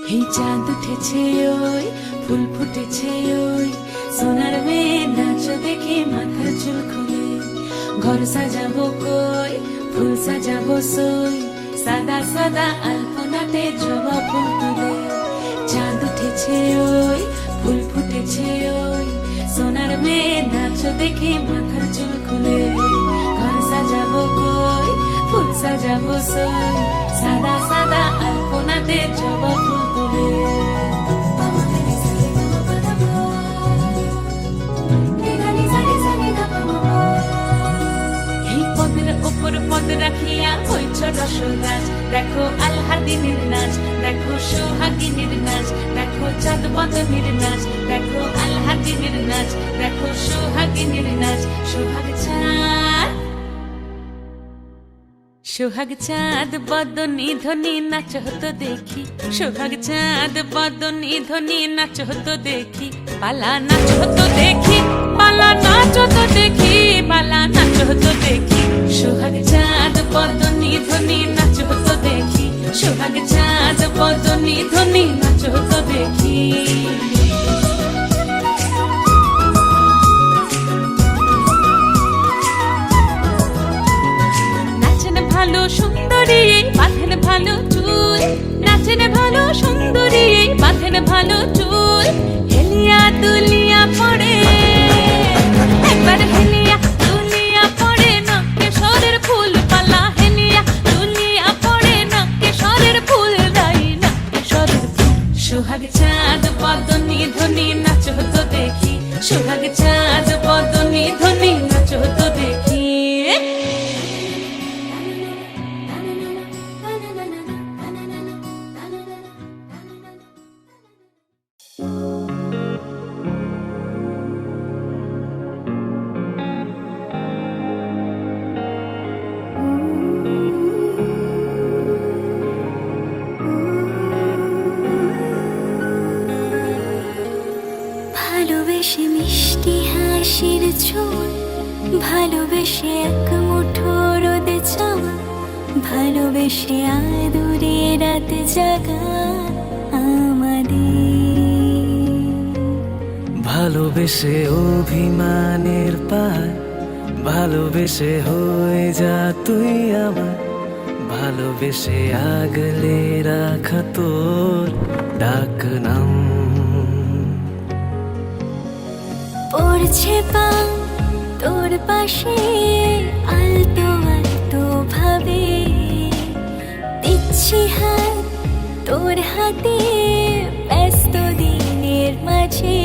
এই চাঁদ উঠেছে ওই ফুল ফুটেছে ওই সোনার মেয়ে নাচ দেখে মাথার চুল খুলে ঘর সাজাবো কই ফুল সাজাবো সই সাদা সাদা আলপনাতে জবা ফুল তুলে চাঁদ উঠেছে ওই ফুল ফুটেছে ওই সোনার মেয়ে নাচ দেখে মাথার চুল খুলে ঘর সাজাবো কই ফুল সাজাবো সই সাদা সাদা আলপনাতে জবা ফুল তুলে এই পদের উপর পদ রাখিয়া হইছ রসরাজ দেখো আলহাদিনীর নাচ দেখো সোহাগিনীর নাচ দেখো চাঁদ বদনীর নাচ দেখো আলহাদিনীর নাচ দেখো সোহাগিনীর নাচ সোহাগ চাঁদ বদনী ধ্বনি নাচ হতো দেখি সোহাগ চাঁদ বদনী ধ্বনি নাচ হতো দেখি পালা নাচ হতো দেখি পালা নাচ হতো দেখি পালা নাচ হতো দেখি সোহাগ চাঁদ বদনী ধ্বনি নাচ হতো দেখি সোহাগ চাঁদ বদনী ধ্বনি নাচ হতো দেখি ভালো সুন্দরী বাঁধেন ভালো চুল নাচেন ভালো সুন্দরী বাঁধেন ভালো চুল হেলিয়া দুলিয়া পড়ে একবার হেলিয়া দুলিয়া পড়ে নকেশ্বরের ফুল পালা হেলিয়া দুলিয়া পড়ে নকেশ্বরের ফুল দাই নকেশ্বরের ফুল সোহাগ চাঁদ বদনী ধ্বনি নাচ হতো দেখি সোহাগ চাঁদ বদনী ধ্বনি নাচ হতো দেখি ভালোবেসে মিষ্টি হাসির ছোঁয়া ভালোবেসে এক মুঠো রোদে চাওয়া ভালোবেসে আদুরে রাত জাগা আমাদের ভালোবেসে অভিমানের পার ভালোবেসে হয়ে যা তুই আমার ভালোবেসে আগলে রাখা তোর ডাক নাম পড়ছে পা তোর পাশে আলতো আলতো ভাবে দিচ্ছি হাত তোর হাতে ব্যস্ত দিনের মাঝে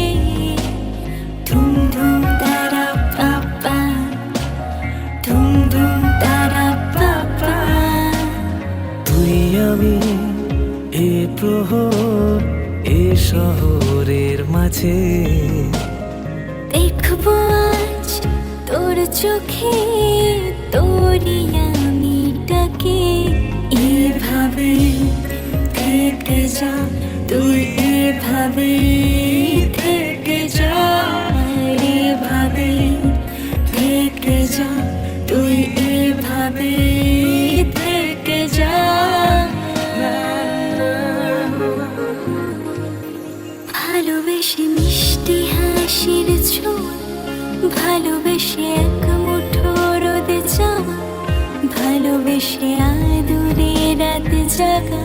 ধুম ধুম তারা পাপা ধুম ধুম তারা পাপা তুই আমি এ প্রহর এ শহরের মাঝে দেখবো আজ তোর চোখে তোরই আমিটাকে এভাবে থেকে যা তুই এভাবে থেকে যা এভাবে থেকে যা তুই এভাবে থেকে যা ভালোবেসে মিষ্টি হাসির ছোঁয়া ভালোবেসে এক মুঠো রোদে চাওয়া ভালোবেসে আদুরে রাত জাগা